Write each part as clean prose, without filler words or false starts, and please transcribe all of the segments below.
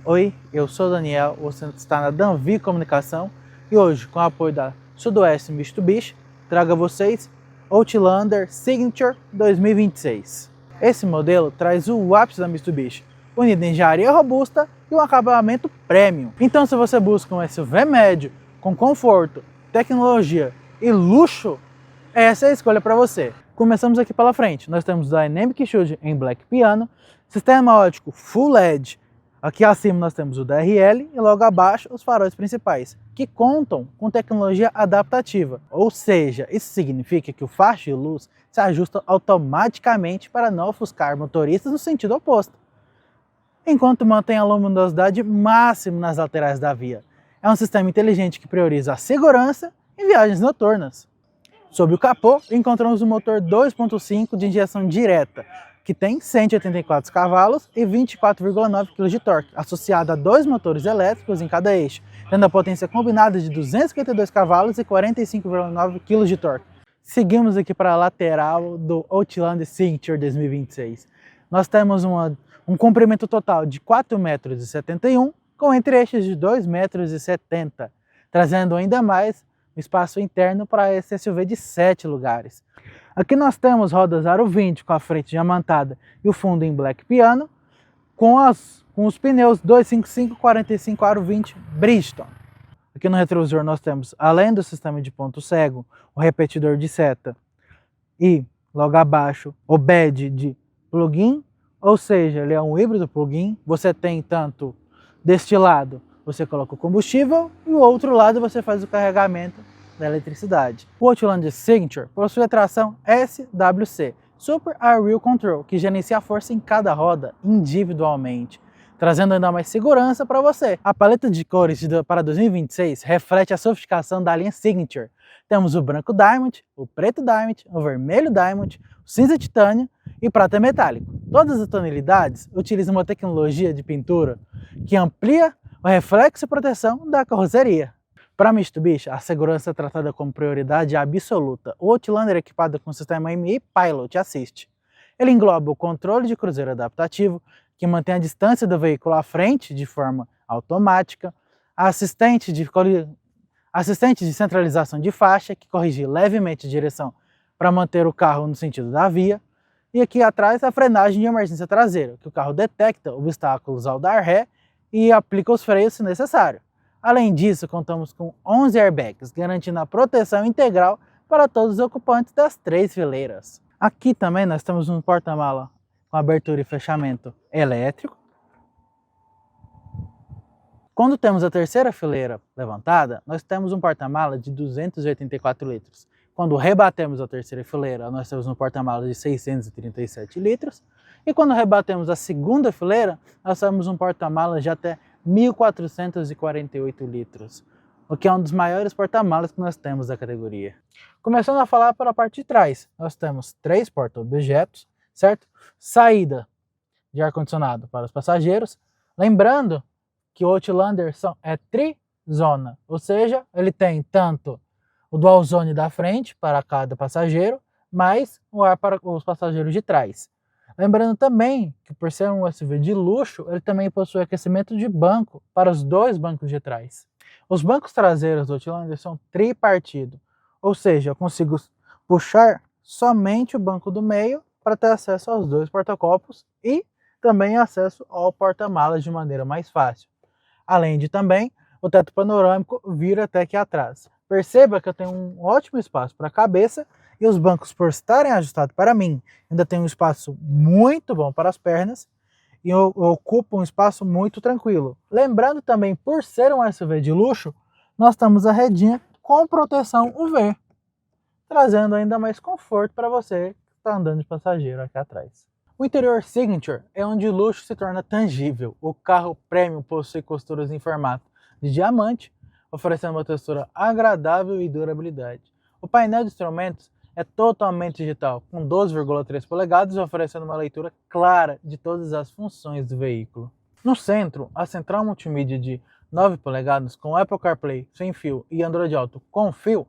Oi, eu sou o Daniel, você está na Danvi Comunicação e hoje, com o apoio da Sudoeste Mitsubishi, trago a vocês Outlander Signature 2026. Esse modelo traz o ápice da Mitsubishi, unido em engenharia robusta e um acabamento premium. Então, se você busca um SUV médio, com conforto, tecnologia e luxo, essa é a escolha para você. Começamos aqui pela frente, nós temos o Dynamic Shield em Black Piano, sistema óptico Full LED. Aqui acima nós temos o DRL e logo abaixo os faróis principais, que contam com tecnologia adaptativa, ou seja, isso significa que o faixa de luz se ajusta automaticamente para não ofuscar motoristas no sentido oposto, enquanto mantém a luminosidade máxima nas laterais da via. É um sistema inteligente que prioriza a segurança em viagens noturnas. Sob o capô, encontramos o motor 2.5 de injeção direta, que tem 184 cavalos e 24,9 kg de torque, associado a dois motores elétricos em cada eixo, tendo a potência combinada de 252 cavalos e 45,9 kg de torque. Seguimos aqui para a lateral do Outlander Signature 2026. Nós temos um comprimento total de 4,71 m, com entre-eixos de 2,70 m, trazendo ainda mais um espaço interno para esse SUV de 7 lugares. Aqui nós temos rodas aro 20 com a frente diamantada e o fundo em Black Piano, com os pneus 255/45 aro 20 Bridgestone. Aqui no retrovisor nós temos, além do sistema de ponto cego, o repetidor de seta e, logo abaixo, o badge de plug-in, ou seja, ele é um híbrido plug-in. Você tem tanto deste lado, você coloca o combustível e o outro lado você faz o carregamento da eletricidade. O Outlander Signature possui a tração SWC, Super Air Wheel Control, que gerencia a força em cada roda individualmente, trazendo ainda mais segurança para você. A paleta de cores para 2026 reflete a sofisticação da linha Signature. Temos o branco Diamond, o preto Diamond, o vermelho Diamond, o cinza titânio e prata metálico. Todas as tonalidades utilizam uma tecnologia de pintura que amplia o reflexo e proteção da carroceria. Para a Mitsubishi, a segurança é tratada como prioridade absoluta. O Outlander é equipado com o sistema MI Pilot Assist. Ele engloba o controle de cruzeiro adaptativo, que mantém a distância do veículo à frente de forma automática, assistente de centralização de faixa, que corrige levemente a direção para manter o carro no sentido da via, e aqui atrás a frenagem de emergência traseira, que o carro detecta obstáculos ao dar ré e aplica os freios se necessário. Além disso, contamos com 11 airbags, garantindo a proteção integral para todos os ocupantes das 3 fileiras. Aqui também nós temos um porta-mala com abertura e fechamento elétrico. Quando temos a terceira fileira levantada, nós temos um porta-mala de 284 litros. Quando rebatemos a terceira fileira, nós temos um porta-mala de 637 litros. E quando rebatemos a segunda fileira, nós temos um porta-mala de até 1.448 litros, o que é um dos maiores porta-malas que nós temos da categoria. Começando a falar pela parte de trás, nós temos 3 porta-objetos, certo? Saída de ar-condicionado para os passageiros. Lembrando que o Outlander é trizona, ou seja, ele tem tanto o dual zone da frente para cada passageiro, mais o ar para os passageiros de trás. Lembrando também que, por ser um SUV de luxo, ele também possui aquecimento de banco para os 2 bancos de trás. Os bancos traseiros do Outlander são tripartido, ou seja, eu consigo puxar somente o banco do meio para ter acesso aos 2 porta-copos e também acesso ao porta-malas de maneira mais fácil. Além de também, o teto panorâmico vira até aqui atrás. Perceba que eu tenho um ótimo espaço para a cabeça e os bancos, por estarem ajustados para mim, ainda tem um espaço muito bom para as pernas e ocupa um espaço muito tranquilo. Lembrando também, por ser um SUV de luxo, nós temos a redinha com proteção UV, trazendo ainda mais conforto para você que está andando de passageiro aqui atrás. O interior Signature é onde o luxo se torna tangível. O carro premium possui costuras em formato de diamante, oferecendo uma textura agradável e durabilidade. O painel de instrumentos é totalmente digital, com 12,3 polegadas, oferecendo uma leitura clara de todas as funções do veículo. No centro, a central multimídia de 9 polegadas com Apple CarPlay sem fio e Android Auto com fio.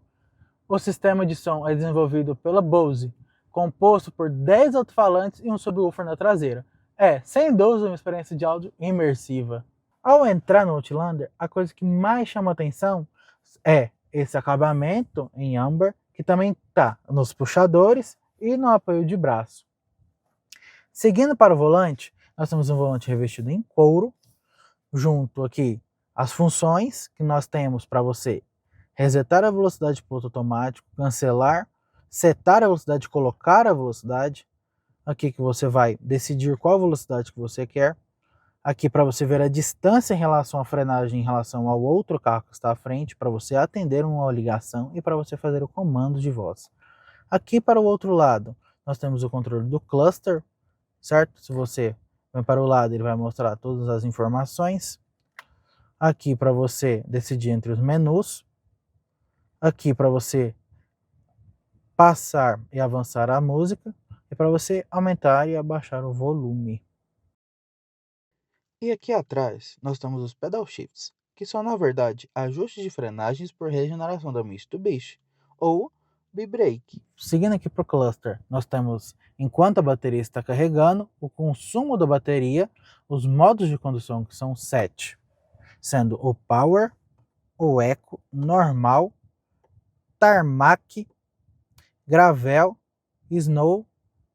O sistema de som é desenvolvido pela Bose, composto por 10 alto-falantes e um subwoofer na traseira. É, sem dúvida, uma experiência de áudio imersiva. Ao entrar no Outlander, a coisa que mais chama atenção é esse acabamento em âmbar, que também está nos puxadores e no apoio de braço. Seguindo para o volante, nós temos um volante revestido em couro, junto aqui as funções que nós temos para você resetar a velocidade de piloto automático, cancelar, setar a velocidade, colocar a velocidade, aqui que você vai decidir qual velocidade que você quer, aqui para você ver a distância em relação à frenagem em relação ao outro carro que está à frente, para você atender uma ligação e para você fazer o comando de voz. Aqui para o outro lado, nós temos o controle do cluster, certo? Se você vai para o lado, ele vai mostrar todas as informações. Aqui para você decidir entre os menus. Aqui para você passar e avançar a música. E para você aumentar e abaixar o volume. E aqui atrás, nós temos os pedal shifts, que são na verdade ajustes de frenagens por regeneração da Mitsubishi, ou B-Brake. Seguindo aqui para o cluster, nós temos, enquanto a bateria está carregando, o consumo da bateria, os modos de condução, que são 7, sendo o Power, o Eco, Normal, Tarmac, Gravel, Snow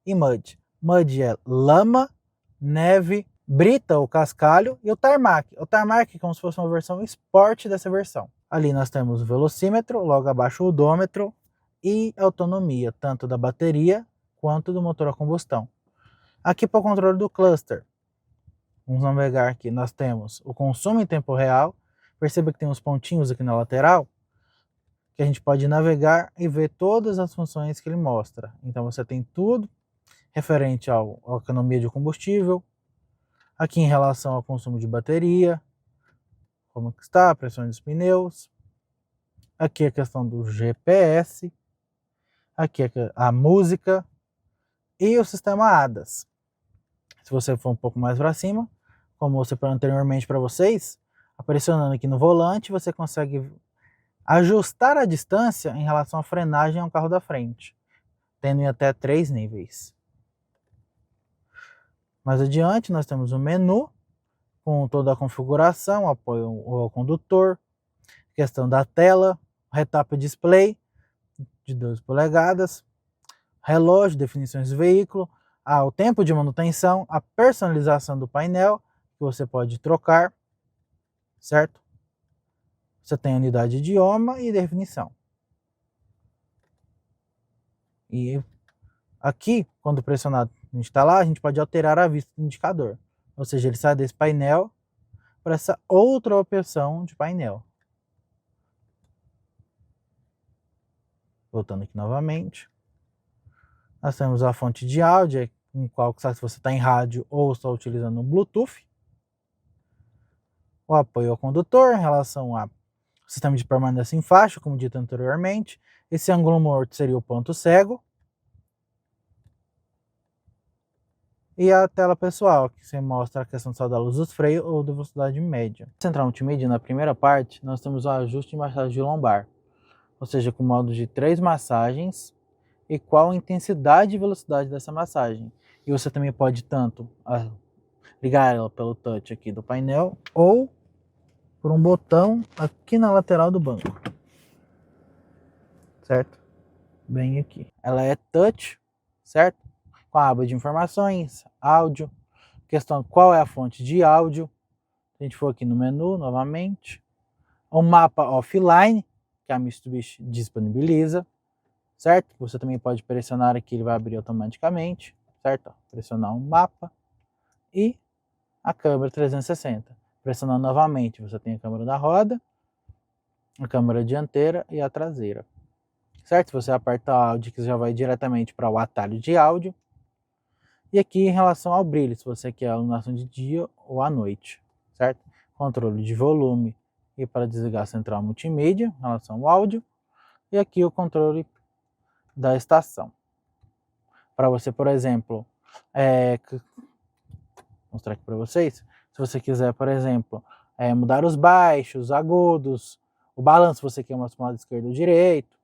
e Mud. Mud é lama, neve, brita ou cascalho, e o Tarmac. O Tarmac é como se fosse uma versão Sport dessa versão. Ali nós temos o velocímetro, logo abaixo o odômetro e autonomia, tanto da bateria quanto do motor a combustão. Aqui para o controle do cluster, vamos navegar aqui, nós temos o consumo em tempo real. Perceba que tem uns pontinhos aqui na lateral, que a gente pode navegar e ver todas as funções que ele mostra. Então você tem tudo referente à economia de combustível, aqui em relação ao consumo de bateria, como que está, a pressão dos pneus, aqui a questão do GPS, aqui a música e o sistema ADAS. Se você for um pouco mais para cima, como eu mostrei anteriormente para vocês, pressionando aqui no volante, você consegue ajustar a distância em relação à frenagem ao carro da frente, tendo em até 3 níveis. Mais adiante, nós temos o menu, com toda a configuração, apoio ao condutor, questão da tela, retap display de 12 polegadas, relógio, definições do veículo, o tempo de manutenção, a personalização do painel, que você pode trocar, certo? Você tem a unidade de idioma e definição. E aqui, quando pressionado em instalar, a gente pode alterar a vista do indicador. Ou seja, ele sai desse painel para essa outra opção de painel. Voltando aqui novamente. Nós temos a fonte de áudio, em qual se você está em rádio ou está utilizando o Bluetooth. O apoio ao condutor em relação ao sistema de permanência em faixa, como dito anteriormente. Esse ângulo morto seria o ponto cego. E a tela pessoal, que você mostra a questão só da luz dos freios ou da velocidade média. Central multimídia, na primeira parte, nós temos o ajuste de massagem de lombar, ou seja, com modo de 3 massagens e qual a intensidade e velocidade dessa massagem. E você também pode tanto ligar ela pelo touch aqui do painel ou por um botão aqui na lateral do banco, certo? Bem aqui. Ela é touch, certo? Com a aba de informações, áudio, questão qual é a fonte de áudio. Se a gente for aqui no menu novamente, o mapa offline, que a Mitsubishi disponibiliza, certo? Você também pode pressionar aqui, ele vai abrir automaticamente, certo? Pressionar um mapa e a câmera 360. Pressionando novamente, você tem a câmera da roda, a câmera dianteira e a traseira, certo? Se você aperta o áudio, que já vai diretamente para o atalho de áudio. E aqui em relação ao brilho, se você quer a iluminação de dia ou à noite, certo? Controle de volume e para desligar a central multimídia em relação ao áudio. E aqui o controle da estação. Para você, por exemplo, vou mostrar aqui para vocês. Se você quiser, por exemplo, mudar os baixos, agudos, o balanço, se você quer mostrar para o lado esquerdo ou direito.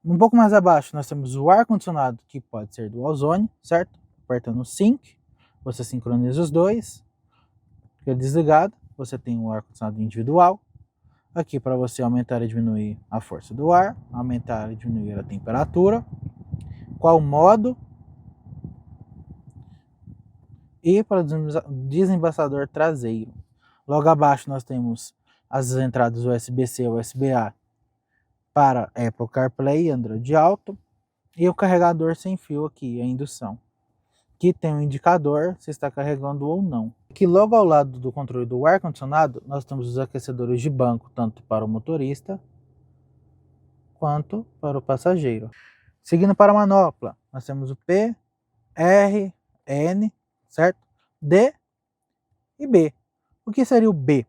Um pouco mais abaixo nós temos o ar-condicionado, que pode ser dual zone, certo? Apertando o sync, você sincroniza os dois, fica desligado. você tem um ar-condicionado individual. Aqui para você aumentar e diminuir a força do ar, aumentar e diminuir a temperatura, qual modo, e para o desembaçador traseiro. Logo abaixo nós temos as entradas USB-C e USB-A para Apple CarPlay e Android Auto, e o carregador sem fio aqui, a indução, que tem um indicador se está carregando ou não. Aqui logo ao lado do controle do ar-condicionado, nós temos os aquecedores de banco, tanto para o motorista quanto para o passageiro. Seguindo para a manopla, nós temos o P, R, N, certo? D e B. O que seria o B?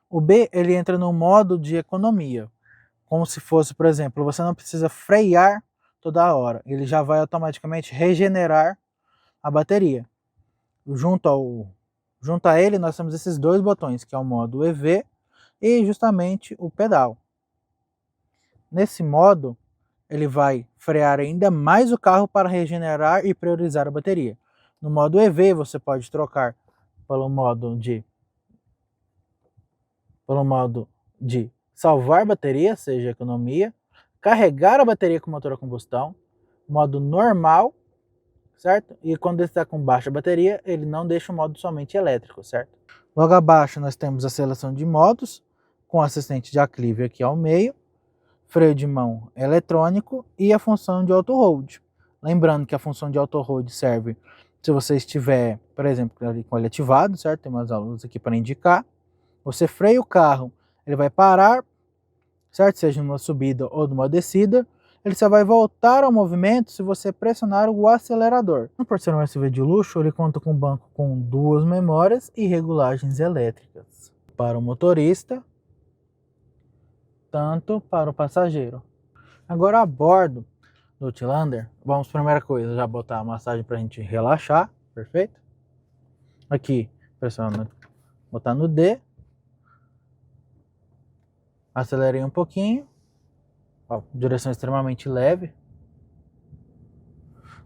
O B, ele entra no modo de economia, como se fosse, por exemplo, você não precisa frear toda hora, ele já vai automaticamente regenerar a bateria. Junto a ele nós temos esses dois botões, que é o modo EV e justamente o pedal. Nesse modo, ele vai frear ainda mais o carro para regenerar e priorizar a bateria. No modo EV você pode trocar pelo modo de salvar bateria, seja economia, carregar a bateria com motor a combustão, modo normal, certo? E quando ele está com baixa bateria, ele não deixa o modo somente elétrico, certo? Logo abaixo nós temos a seleção de modos, com assistente de aclive aqui ao meio, freio de mão eletrônico e a função de auto-hold. Lembrando que a função de auto-hold serve se você estiver, por exemplo, ali com ele ativado, certo? Tem umas luzes aqui para indicar. Você freia o carro, ele vai parar, certo? Seja numa subida ou numa descida. Ele só vai voltar ao movimento se você pressionar o acelerador. Por ser um SUV de luxo, ele conta com um banco com 2 memórias e regulagens elétricas. Para o motorista, tanto para o passageiro. Agora a bordo do Outlander, vamos primeira coisa, já botar a massagem para a gente relaxar, perfeito? Aqui, pressiona, botar no D. Acelerei um pouquinho. Ó, direção extremamente leve.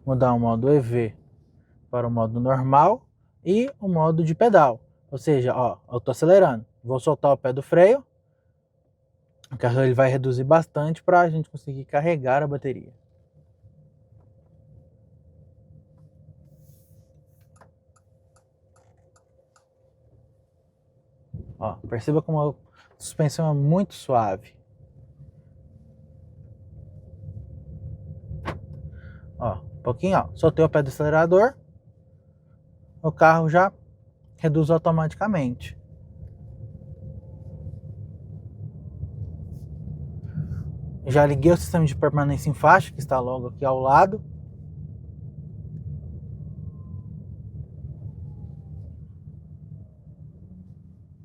Mudar o modo EV para o modo normal e o modo de pedal. Ou seja, ó, eu estou acelerando. Vou soltar o pé do freio. O carro ele vai reduzir bastante para a gente conseguir carregar a bateria. Ó, perceba como a suspensão é muito suave. Ó, um pouquinho, ó, soltei o pé do acelerador, o carro já reduz automaticamente. Já liguei o sistema de permanência em faixa, que está logo aqui ao lado.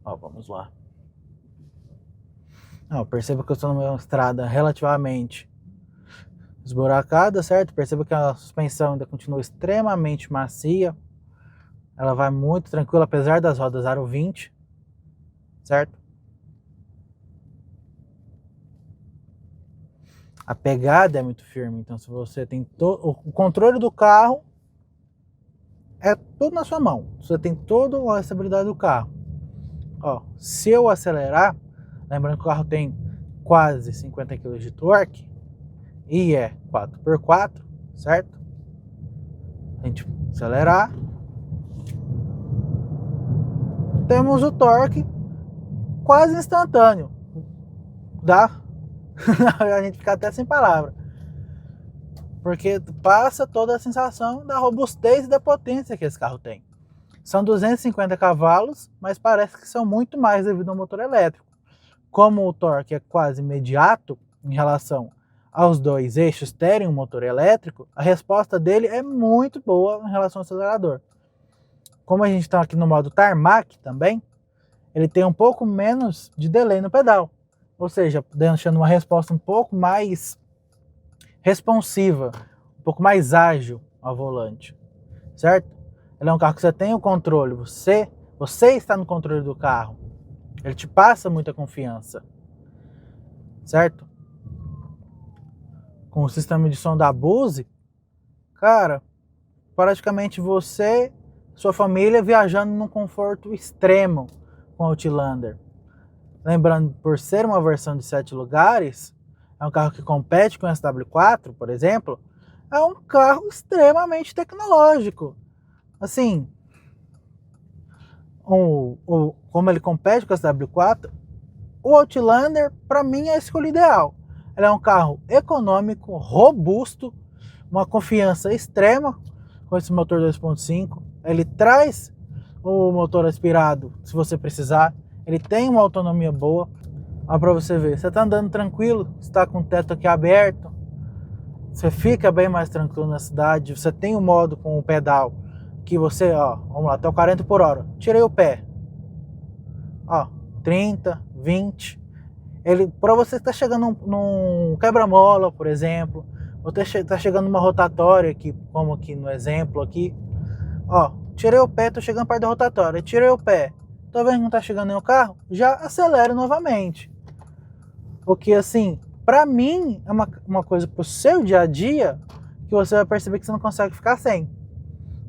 Ó, vamos lá. Ó, perceba que eu estou numa estrada relativamente esburacada, certo? Perceba que a suspensão ainda continua extremamente macia. Ela vai muito tranquila, apesar das rodas aro 20, certo? A pegada é muito firme, então se você tem o controle do carro é tudo na sua mão. Você tem toda a estabilidade do carro. Ó, se eu acelerar, lembrando que o carro tem quase 50 kg de torque e é 4x4, certo? A gente acelerar, temos o torque quase instantâneo. Dá a gente fica até sem palavra, porque passa toda a sensação da robustez e da potência que esse carro tem. São 250 cavalos, mas parece que são muito mais devido ao motor elétrico. Como o torque é quase imediato em relação aos dois eixos terem um motor elétrico, a resposta dele é muito boa em relação ao acelerador. Como a gente está aqui no modo Tarmac também, ele tem um pouco menos de delay no pedal. Ou seja, deixando uma resposta um pouco mais responsiva, um pouco mais ágil ao volante, certo? Ele é um carro que você tem o controle, você está no controle do carro. Ele te passa muita confiança, certo? Com o sistema de som da Bose, cara, praticamente você, sua família viajando num conforto extremo, com o Outlander, lembrando, por ser uma versão de 7 lugares, é um carro que compete com o SW4, por exemplo, é um carro extremamente tecnológico. Assim, como ele compete com o SW4, o Outlander, para mim, é a escolha ideal. Ele é um carro econômico, robusto, uma confiança extrema com esse motor 2.5. Ele traz o motor aspirado, se você precisar. Ele tem uma autonomia boa. Olha para você ver, você está andando tranquilo, está com o teto aqui aberto, você fica bem mais tranquilo na cidade. Você tem um modo com o pedal que você, ó, vamos lá, até o 40 por hora. Tirei o pé, ó, 30, 20. Ele, para você estar chegando num quebra-mola, por exemplo, ou tá chegando numa rotatória aqui, como aqui no exemplo aqui, ó, tirei o pé, tô chegando perto da rotatória, tirei o pé, tô vendo que não tá chegando nenhum carro, já acelero novamente. Porque assim, pra mim é uma coisa pro seu dia a dia que você vai perceber que você não consegue ficar sem.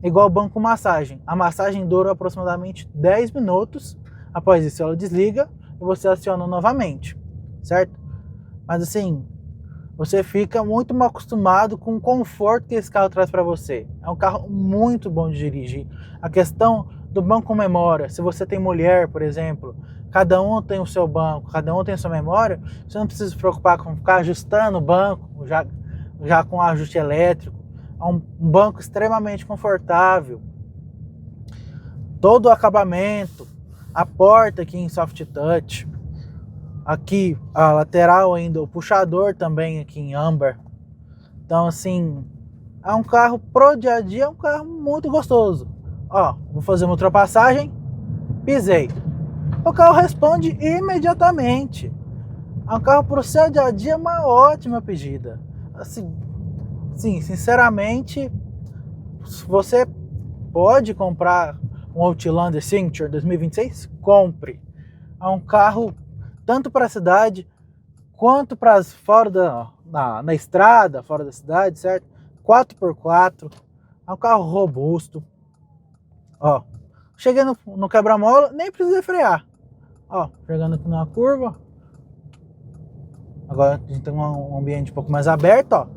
Igual o banco massagem. A massagem dura aproximadamente 10 minutos. Após isso ela desliga e você aciona novamente, certo? Mas assim, você fica muito mal acostumado com o conforto que esse carro traz para você. É um carro muito bom de dirigir. A questão do banco com memória, se você tem mulher, por exemplo, cada um tem o seu banco, cada um tem a sua memória, você não precisa se preocupar com ficar ajustando o banco, já com ajuste elétrico. É um banco extremamente confortável. Todo o acabamento, a porta aqui em soft touch, aqui a lateral ainda, o puxador também aqui em âmbar. Então assim, é um carro pro dia a dia, é um carro muito gostoso. Ó, vou fazer uma ultrapassagem, pisei, o carro responde imediatamente. É um carro pro seu dia a dia, uma ótima pedida. Assim, sim, sinceramente, você pode comprar um Outlander Signature 2026, compre. É um carro tanto para a cidade quanto para fora na estrada, fora da cidade, certo? 4x4, é um carro robusto. Ó, cheguei no quebra-mola, nem precisei frear. Ó, chegando aqui numa curva. Agora a gente tem um ambiente um pouco mais aberto, ó.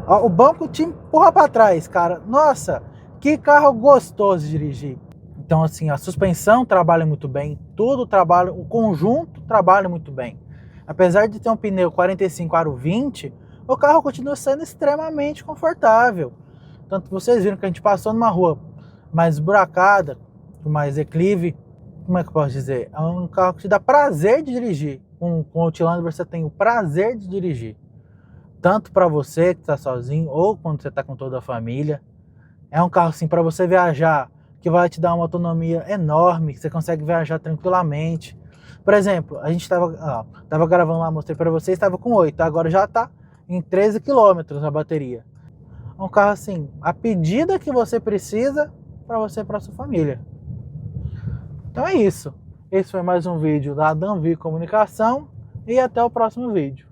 Ó, o banco te empurra para trás, cara. Nossa, que carro gostoso de dirigir. Então assim, a suspensão trabalha muito bem, tudo trabalha, o conjunto trabalha muito bem. Apesar de ter um pneu 45 aro 20, o carro continua sendo extremamente confortável. Tanto vocês viram que a gente passou numa rua mais esburacada, com mais declive, como é que eu posso dizer? É um carro que te dá prazer de dirigir. Com o Outlander você tem o prazer de dirigir. Tanto para você que está sozinho ou quando você está com toda a família. É um carro assim para você viajar, que vai te dar uma autonomia enorme, que você consegue viajar tranquilamente. Por exemplo, a gente estava gravando lá, mostrei para vocês, estava com 8, agora já está em 13 km a bateria. É um carro assim, a pedida que você precisa para você e para sua família. Então é isso. Esse foi mais um vídeo da Danvi Comunicação e até o próximo vídeo.